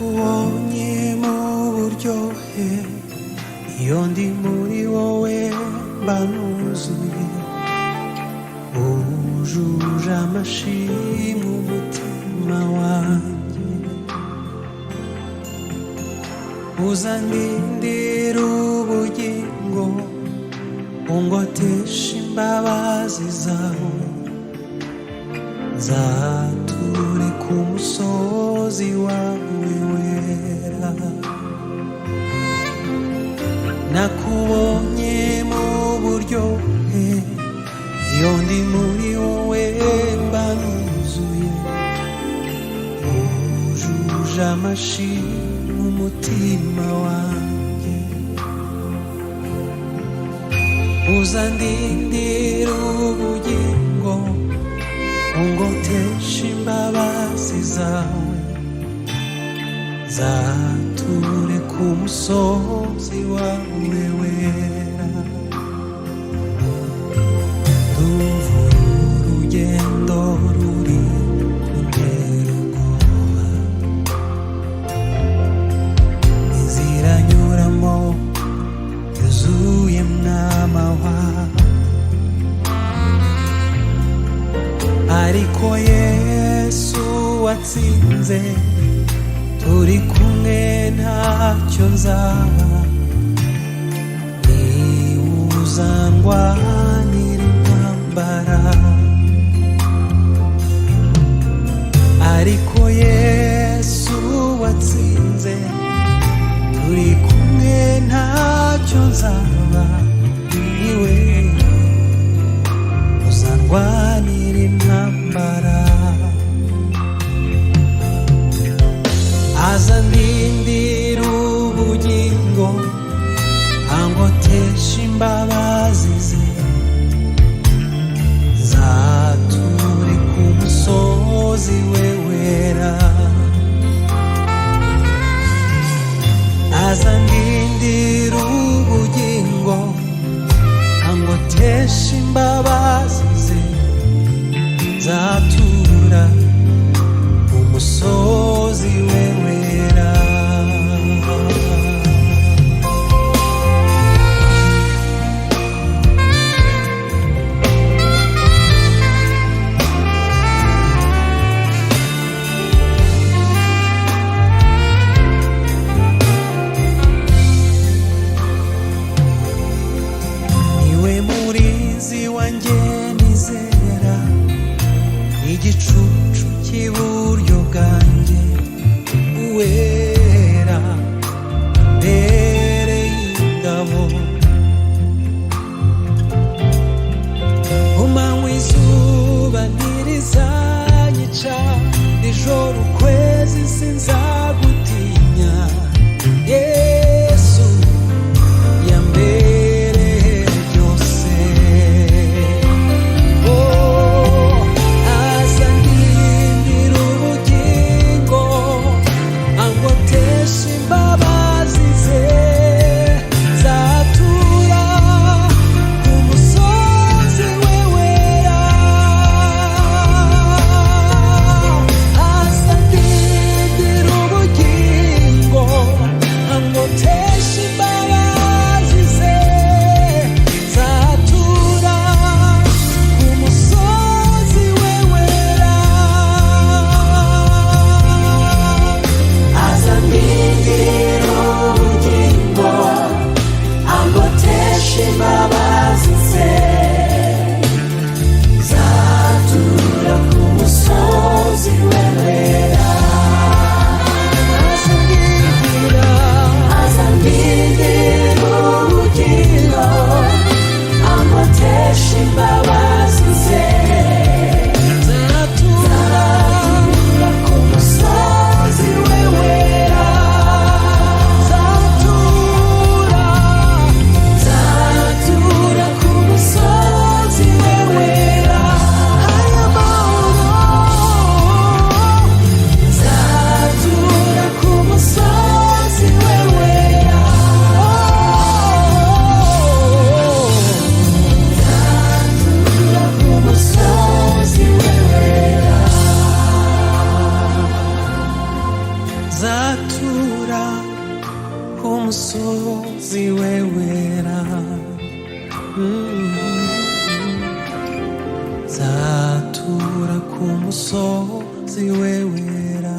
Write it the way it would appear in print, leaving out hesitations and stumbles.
nakubonye mu buryohe iyo ndi muri wowe mba nuzuye wujuje amashimwe umutima wanjye uzandindira ubugingo ungotesha imbabazi zawe nzature ku musozi wawe wera nakubonye mu buryohe iyo ndi muri wowe mba nuzuye wujuje amashimwe umutima wanjye uzandindira ubugingo ungotesha imbabazi zawe zature ku musozi wawe wera ndumva urugendo ruri kuntera ubwoba inzira nyuramo yuzuyemwo amahwa ariko Yesu watsinze turi kumwe ntacyo nzaba niwuzandwanira intambara ariko Yesu watsinze turi kumwe ntacyo nzaba niwe uzandwanira intambara azandindira ubugingo angotesha imbabazi ze zature ku musozi we wera azandindira ubugingo angotesha imbabazi ze zatura ku musozi we wera niwe murinzi wanjye nizera igicucu cy'iburyo bwanjye uwera mbere y'ingabo umanywa izuba ntirizanyica nijoro ukwezi sinzagutinya Yesu yambereye byose azandindira ubugingo angotesha imbabazi ze zatura ku musozi we wera azandindira ubugingo angotesha imbabazi ze zatura ku musozi we wera azandindira ubugingo angotesha imbabazi ze zatura ku musozi we wera azandindira musozi wewera zatura ku musozi wewera